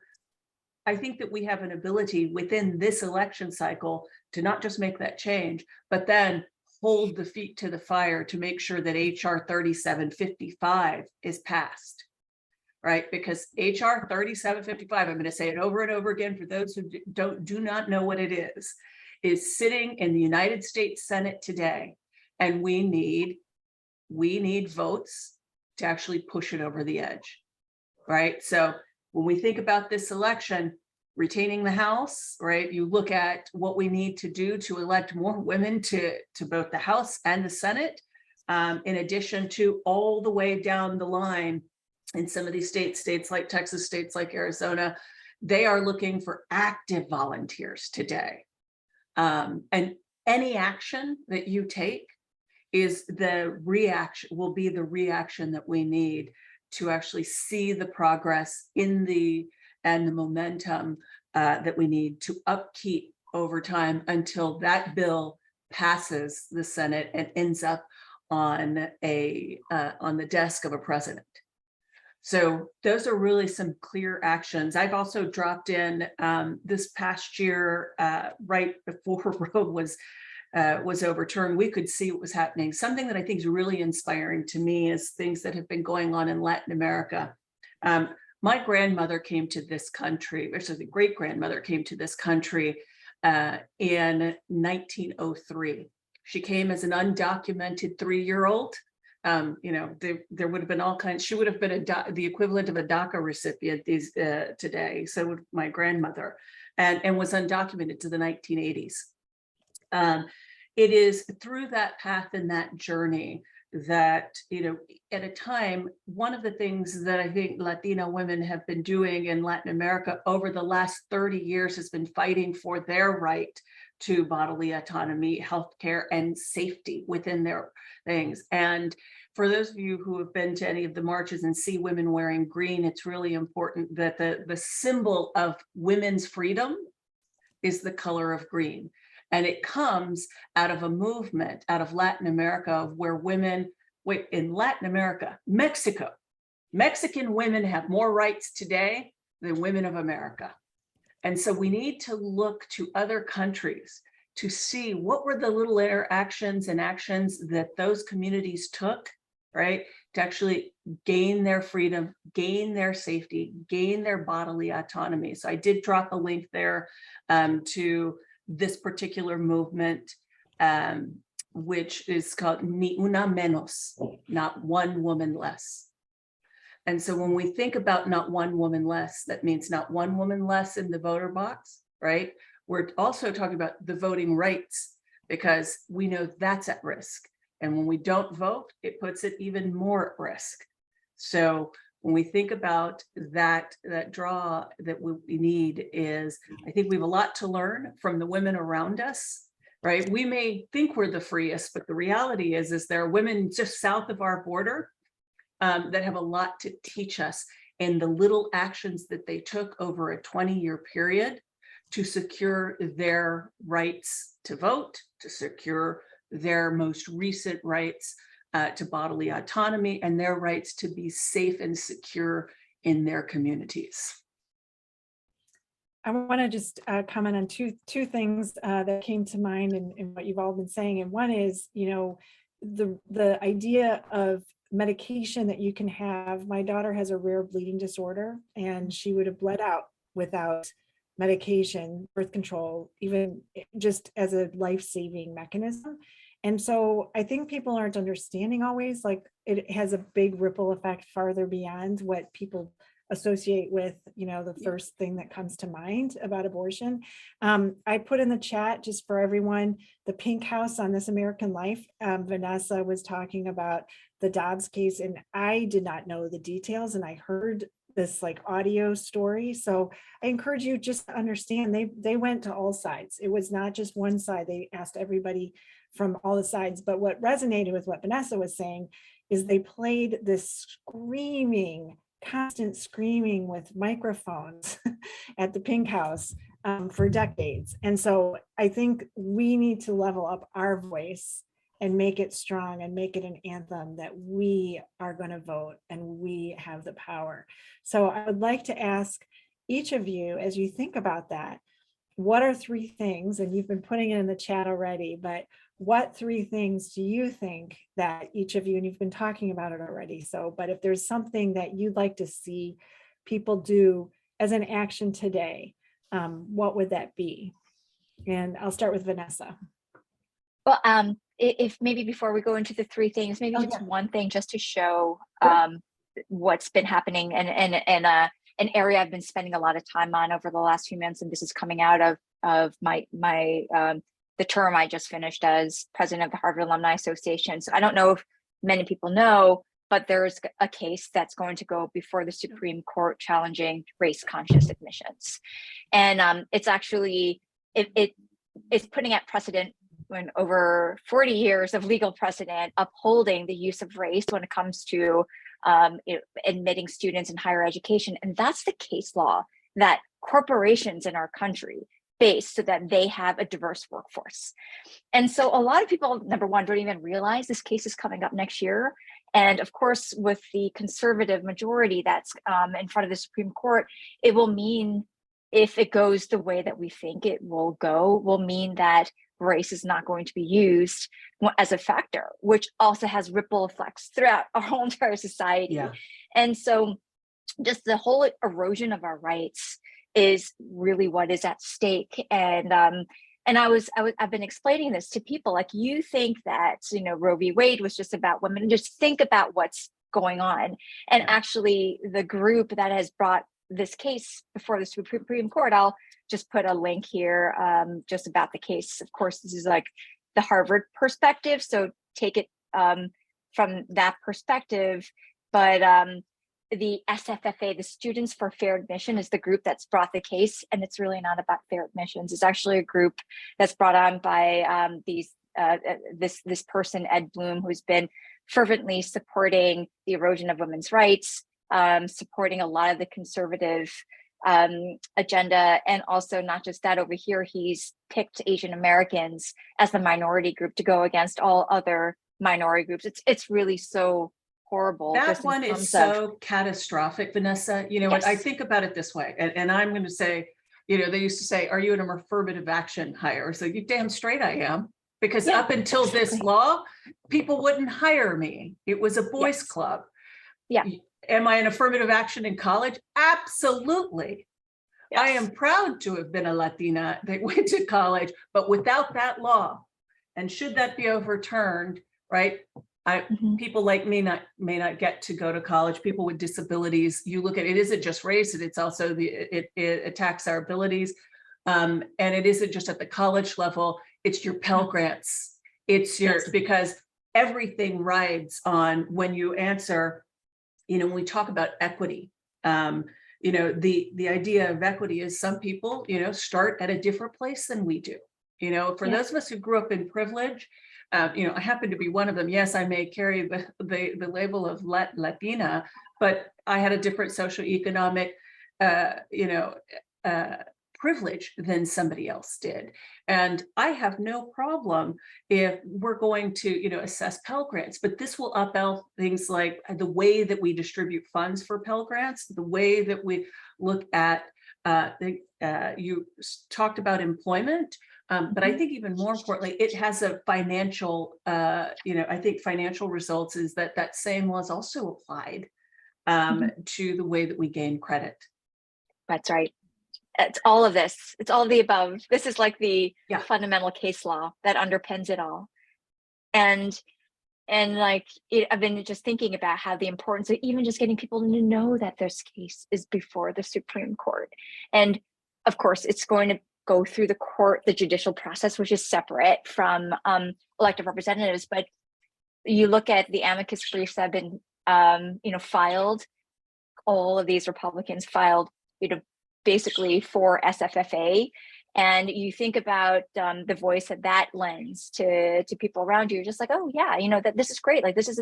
I think that we have an ability within this election cycle to not just make that change, but then hold the feet to the fire to make sure that HR 3755 is passed, right? Because HR 3755, I'm going to say it over and over again for those who do not know what it is sitting in the United States Senate today, and we need votes to actually push it over the edge, right? So when we think about this election, retaining the House, right, you look at what we need to do to elect more women to both the House and the Senate, in addition to all the way down the line in some of these states like Texas, states like Arizona, they are looking for active volunteers today. And any action that you take will be the reaction that we need to actually see the progress and the momentum that we need to upkeep over time until that bill passes the Senate and ends up on the desk of a president. So those are really some clear actions. I've also dropped in this past year, right before Roe was overturned, we could see what was happening. Something that I think is really inspiring to me is things that have been going on in Latin America. My grandmother came to this country, or so the great grandmother came to this country in 1903. She came as an undocumented 3-year-old. There would have been all kinds. She would have been the equivalent of a DACA recipient today. So would my grandmother, and was undocumented to the 1980s. It is through that path and that journey that, at a time, one of the things that I think Latino women have been doing in Latin America over the last 30 years has been fighting for their right to bodily autonomy, healthcare, and safety within their things. And for those of you who have been to any of the marches and see women wearing green, it's really important that the symbol of women's freedom is the color of green. And it comes out of a movement out of Latin America where women, in Latin America, Mexican women have more rights today than women of America. And so we need to look to other countries to see what were the little interactions and actions that those communities took, right, to actually gain their freedom, gain their safety, gain their bodily autonomy. So I did drop a link there to this particular movement, which is called Ni Una Menos, not one woman less. And so when we think about not one woman less, that means not one woman less in the voter box, right? We're also talking about the voting rights, because we know that's at risk. And when we don't vote, it puts it even more at risk. So when we think about that draw that we need is, I think we have a lot to learn from the women around us, right? We may think we're the freest, but the reality is there are women just south of our border that have a lot to teach us in the little actions that they took over a 20-year period to secure their rights to vote, to secure their most recent rights to bodily autonomy, and their rights to be safe and secure in their communities. I want to just comment on two things that came to mind in what you've all been saying. And one is, the idea of medication that you can have. My daughter has a rare bleeding disorder, and she would have bled out without medication, birth control, even just as a life-saving mechanism. And so I think people aren't understanding always, like, it has a big ripple effect farther beyond what people associate with, the first thing that comes to mind about abortion. I put in the chat, just for everyone, the Pink House on This American Life. Vanessa was talking about the Dobbs case, and I did not know the details, and I heard this audio story. So I encourage you just to understand, they went to all sides. It was not just one side. They asked everybody from all the sides. But what resonated with what Vanessa was saying is they played this constant screaming with microphones at the Pink House for decades. And so I think we need to level up our voice and make it strong and make it an anthem that we are going to vote and we have the power. So I would like to ask each of you, as you think about that, what are 3 things, and you've been putting it in the chat already, but what 3 things do you think that each of you, and you've been talking about it already, but if there's something that you'd like to see people do as an action today, what would that be? And I'll start with Vanessa. Well, if maybe before we go into the 3 things, maybe just one thing just to show what's been happening, and an area I've been spending a lot of time on over the last few months, and this is coming out of my the term I just finished as president of the Harvard Alumni Association. So I don't know if many people know, but there's a case that's going to go before the Supreme Court challenging race-conscious admissions, and it's actually it's putting at precedent when over 40 years of legal precedent upholding the use of race when it comes to admitting students in higher education. And that's the case law that corporations in our country base so that they have a diverse workforce. And so a lot of people, number one, don't even realize this case is coming up next year. And of course, with the conservative majority that's in front of the Supreme Court, it will mean, if it goes the way that we think it will go, will mean that race is not going to be used as a factor, which also has ripple effects throughout our whole entire society. Yeah. And so just the whole erosion of our rights is really what is at stake. And I've been explaining this to people, like, you think that, Roe v. Wade was just about women, and just think about what's going on. And actually the group that has brought this case before the Supreme Court, I'll just put a link here just about the case. Of course, this is like the Harvard perspective, so take it from that perspective. But the SFFA, the Students for Fair Admission, is the group that's brought the case, and it's really not about fair admissions. It's actually a group that's brought on by this person, Ed Bloom, who's been fervently supporting the erosion of women's rights, supporting a lot of the conservative agenda. And also, not just that, over here, he's picked Asian Americans as the minority group to go against all other minority groups. It's really so horrible. That one is so catastrophic, Vanessa. You know what? I Yes. think about it this way, and I'm going to say, they used to say, "Are you an affirmative action hire?" So you damn straight I am, because up until this law, people wouldn't hire me. It was a boys' club. Yeah. Am I an affirmative action in college? Absolutely. Yes. I am proud to have been a Latina that went to college, but without that law, and should that be overturned, right? People like me may not get to go to college. People with disabilities, you look at it, isn't just race, it's also it attacks our abilities. And it isn't just at the college level, it's your Pell Grants. It's your, because everything rides on when you answer, when we talk about equity, the idea of equity is some people, start at a different place than we do. For those of us who grew up in privilege, I happen to be one of them. Yes, I may carry the label of Latina, but I had a different socioeconomic, privilege than somebody else did. And I have no problem if we're going to, assess Pell Grants, but this will upend things like the way that we distribute funds for Pell Grants, the way that we look at, you talked about employment. But I think even more importantly, it has a financial, I think financial results is that same law is also applied to the way that we gain credit. That's right. It's all of this. It's all of the above. This is like the fundamental case law that underpins it all. And I've been just thinking about how the importance of even just getting people to know that this case is before the Supreme Court. And of course, it's going to go through the judicial process, which is separate from elected representatives. But you look at the amicus briefs that have been, filed. All of these Republicans filed, basically for SFFA, and you think about the voice that lends to people around you. You're just like, oh yeah, that this is great. Like this is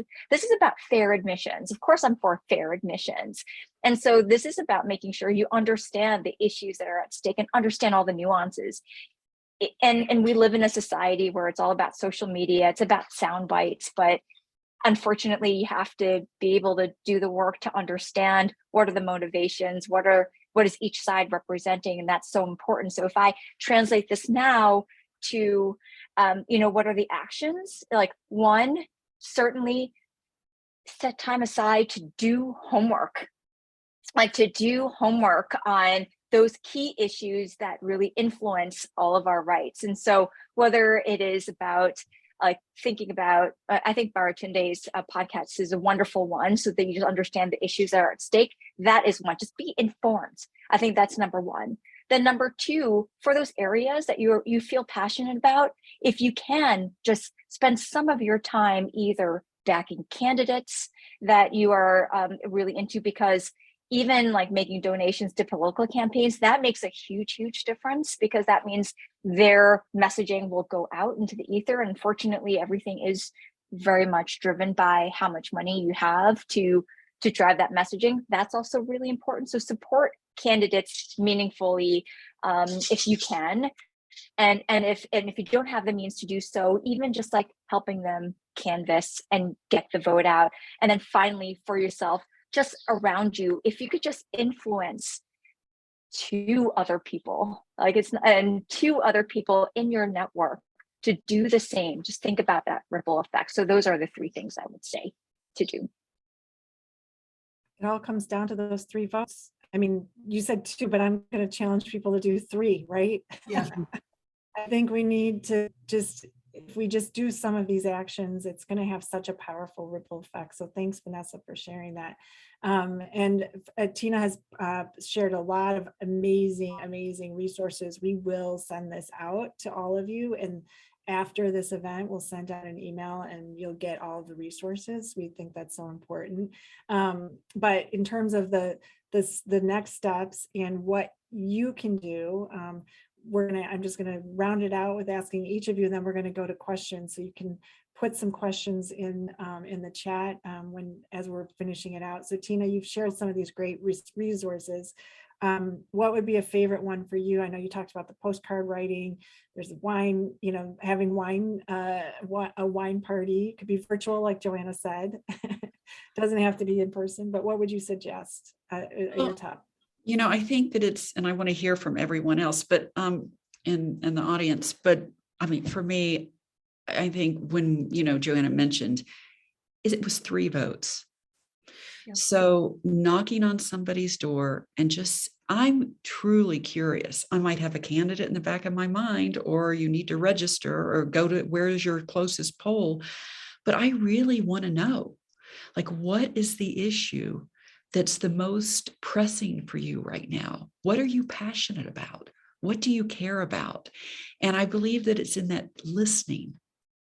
about fair admissions. Of course, I'm for fair admissions. And so this is about making sure you understand the issues that are at stake and understand all the nuances. And we live in a society where it's all about social media. It's about sound bites, but unfortunately, you have to be able to do the work to understand what are the motivations, what is each side representing, and that's so important. So if I translate this now to, what are the actions? Like, one, certainly set time aside to do homework, on those key issues that really influence all of our rights. And so whether it is about thinking about, I think Baratunde's podcast is a wonderful one, so that you just understand the issues that are at stake. That is one, just be informed. I think that's number one. Then number two, for those areas that you feel passionate about, if you can, just spend some of your time either backing candidates that you are really into, because even making donations to political campaigns, that makes a huge difference, because that means their messaging will go out into the ether. And unfortunately, everything is very much driven by how much money you have to drive that messaging. That's also really important. So support candidates meaningfully, if you can. And if you don't have the means to do so, even just like helping them canvass and get the vote out. And then finally, for yourself, just around you, if you could just influence 2 other people, and 2 other people in your network to do the same. Just think about that ripple effect. So those are the 3 things I would say to do. It all comes down to those 3 votes. I mean, you said 2, but I'm going to challenge people to do 3, right? Yeah. I think we need to if we just do some of these actions, it's going to have such a powerful ripple effect. So thanks, Vanessa, for sharing that. And Tina has shared a lot of amazing resources. We will send this out to all of you. And after this event, we'll send out an email and you'll get all of the resources. We think that's so important. But in terms of the next steps and what you can do, I'm just gonna round it out with asking each of you, and then we're gonna go to questions. So you can put some questions in the chat as we're finishing it out. So Tina, you've shared some of these great resources. What would be a favorite one for you? I know you talked about the postcard writing. There's wine, having wine, a wine party. It could be virtual, like Joanna said. Doesn't have to be in person, but what would you suggest at your top? I think that and I want to hear from everyone else, but in the audience, but I mean, for me, I think when, Joanna mentioned, it was 3 votes. Yep. So knocking on somebody's door and I'm truly curious. I might have a candidate in the back of my mind, or you need to register or go to where's your closest poll. But I really want to know, like, what is the issue that's the most pressing for you right now? What are you passionate about? What do you care about? And I believe that it's in that listening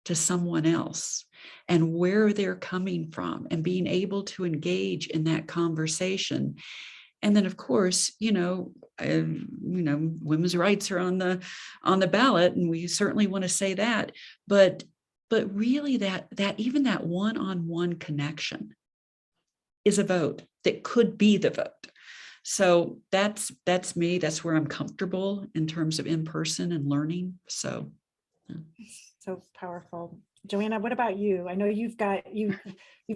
to someone else and where they're coming from and being able to engage in that conversation. And then, of course, women's rights are on the ballot, and we certainly want to say that. But really, that even that one-on-one connection is a vote that could be the vote. So that's me. That's where I'm comfortable in terms of in-person and learning. So powerful. Joanna, what about you? I know you've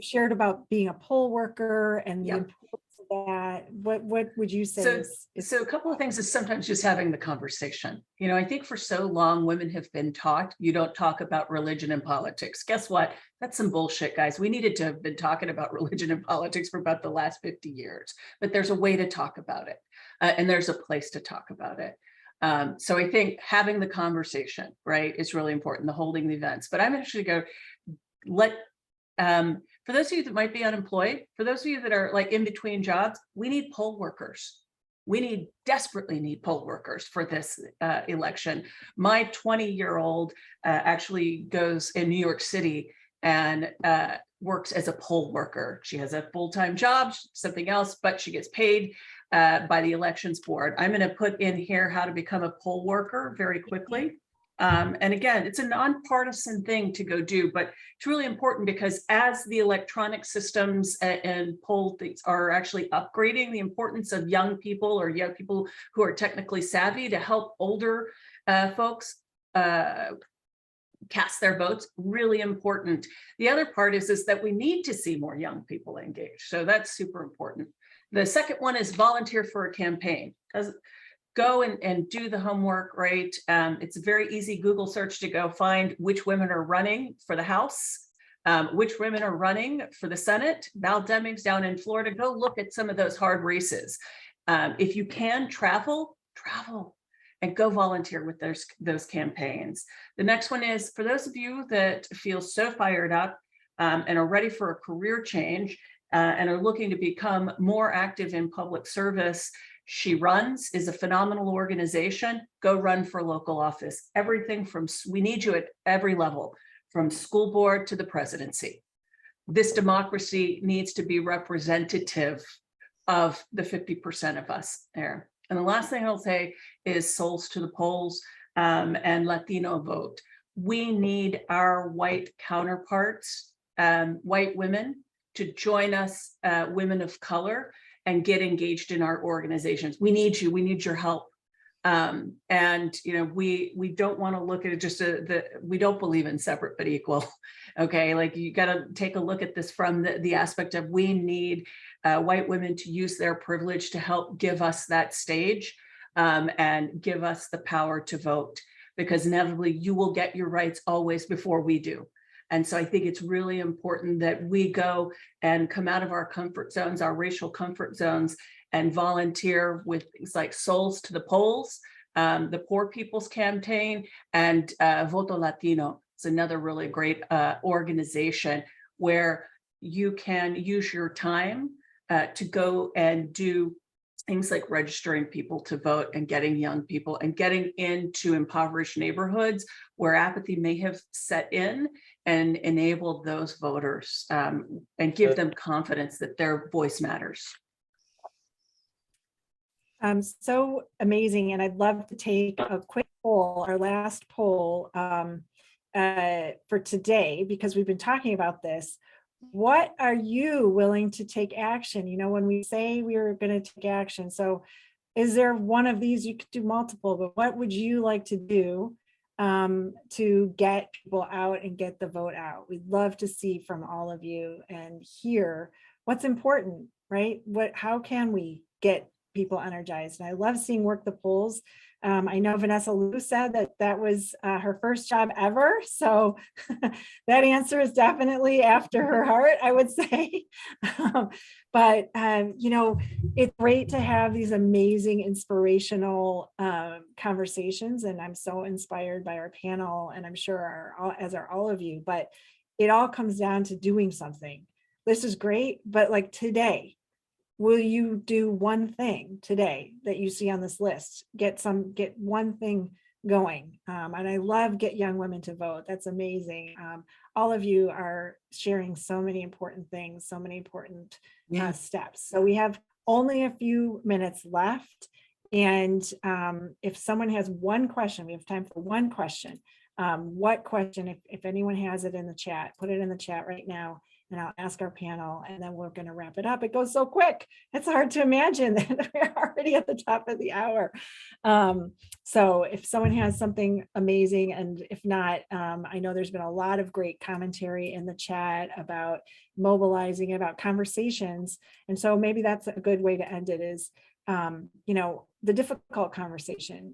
shared about being a poll worker and the importance of that. What would you say? So a couple of things is sometimes just having the conversation. I think for so long women have been taught you don't talk about religion and politics. Guess what? That's some bullshit, guys. We needed to have been talking about religion and politics for about the last 50 years, but there's a way to talk about it, and there's a place to talk about it. So I think having the conversation, right, is really important, the holding the events. But I'm actually going to for those of you that might be unemployed, for those of you that are like in between jobs, we need poll workers. We desperately need poll workers for this election. My 20-year-old actually goes in New York City and works as a poll worker. She has a full-time job, something else, but she gets paid by the elections board. I'm going to put in here how to become a poll worker very quickly. And again, it's a nonpartisan thing to go do, but it's really important because as the electronic systems and poll things are actually upgrading, the importance of young people or young people who are technically savvy to help older folks cast their votes, really important. The other part is that we need to see more young people engaged. So that's super important. The second one is volunteer for a campaign. Go and do the homework, right? It's a very easy Google search to go find which women are running for the House, which women are running for the Senate. Val Demings down in Florida, go look at some of those hard races. If you can travel and go volunteer with those campaigns. The next one is for those of you that feel so fired up and are ready for a career change and are looking to become more active in public service. She Runs is a phenomenal organization. Go run for local office. Everything we need you at every level, from school board to the presidency. This democracy needs to be representative of the 50% of us there. And the last thing I'll say is souls to the polls and Latino vote. We need our white counterparts, white women, to join us, women of color, and get engaged in our organizations. We need you. We need your help. And we don't want to look at it just we don't believe in separate but equal. Okay, like you got to take a look at this from the aspect of we need white women to use their privilege to help give us that stage, and give us the power to vote, because inevitably you will get your rights always before we do. And so I think it's really important that we go and come out of our comfort zones, our racial comfort zones, and volunteer with things like Souls to the Polls, the Poor People's Campaign, and Voto Latino. It's another really great organization where you can use your time to go and do things like registering people to vote and getting young people and getting into impoverished neighborhoods where apathy may have set in, and enable those voters and give them confidence that their voice matters. So amazing. And I'd love to take a quick poll, our last poll for today, because we've been talking about this. What are you willing to take action? When we say we are going to take action. So is there one of these? You could do multiple, but what would you like to do to get people out and get the vote out? We'd love to see from all of you and hear what's important, right? How can we get people energized? And I love seeing work the polls. I know Vanessa Liu said that was her first job ever. So that answer is definitely after her heart, I would say. But it's great to have these amazing, inspirational conversations. And I'm so inspired by our panel, and I'm sure as are all of you, but it all comes down to doing something. This is great, but like today, will you do one thing today that you see on this list? Get one thing going. And I love Get Young Women to Vote. That's amazing. All of you are sharing so many important things, so many important steps. So we have only a few minutes left. And if someone has one question, we have time for one question. What question, if anyone has it in the chat, put it in the chat right now. And I'll ask our panel, and then we're going to wrap it up. It goes so quick. It's hard to imagine that we're already at the top of the hour. So if someone has something amazing, and if not, I know there's been a lot of great commentary in the chat about mobilizing, about conversations. And so maybe that's a good way to end it is, the difficult conversation.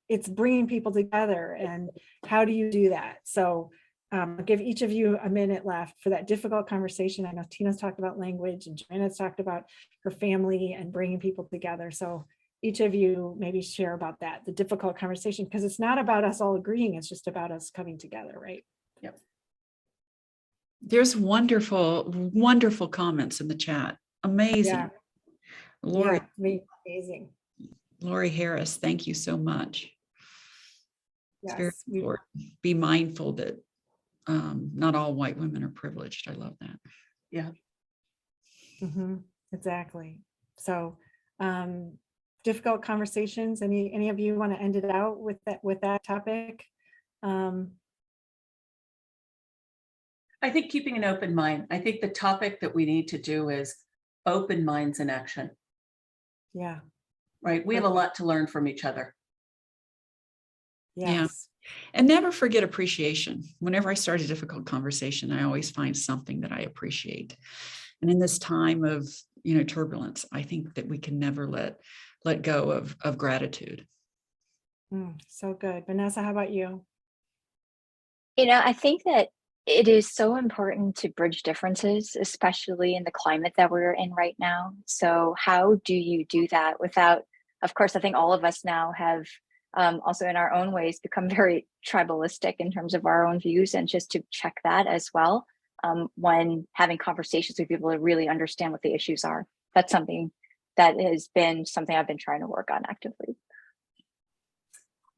It's bringing people together. And how do you do that? So I'll give each of you a minute left for that difficult conversation. I know Tina's talked about language, and Joanna's talked about her family and bringing people together. So each of you maybe share about that, the difficult conversation, because it's not about us all agreeing. It's just about us coming together, right? Yep. There's wonderful, wonderful comments in the chat. Amazing. Yeah. Lori, Yeah, amazing. Lori Harris, thank you so much. It's very Yes, important. Be mindful that not all white women are privileged. I love that. Yeah. Exactly. So difficult conversations. Any of you want to end it out with that topic? I think keeping an open mind. I think the topic that we need to do is open minds in action. Yeah. Right. We have a lot to learn from each other. Yes. Yeah. And never forget appreciation. Whenever I start a difficult conversation, I always find something that I appreciate. And in this time of, turbulence, I think that we can never let go of gratitude. So good. Vanessa, how about you? I think that it is so important to bridge differences, especially in the climate that we're in right now. So how do you do that without, of course, I think all of us now have also in our own ways become very tribalistic in terms of our own views, and just to check that as well when having conversations with people to really understand what the issues are. That's something that has been something I've been trying to work on actively.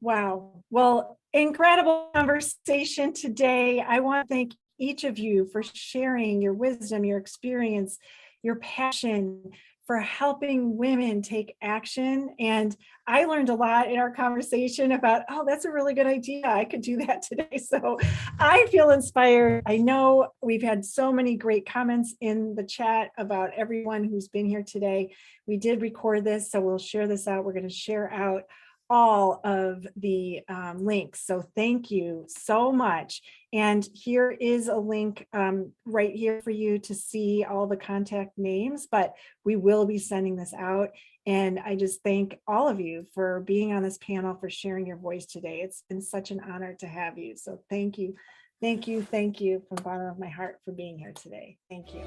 Wow. Well, incredible conversation today. I want to thank each of you for sharing your wisdom, your experience, your passion for helping women take action. And I learned a lot in our conversation about, oh, that's a really good idea. I could do that today. So I feel inspired. I know we've had so many great comments in the chat about everyone who's been here today. We did record this, so we'll share this out. We're going to share out all of the links. So thank you so much. And here is a link right here for you to see all the contact names, but we will be sending this out. And I just thank all of you for being on this panel, for sharing your voice today. It's been such an honor to have you. So thank you. Thank you. Thank you from the bottom of my heart for being here today. Thank you.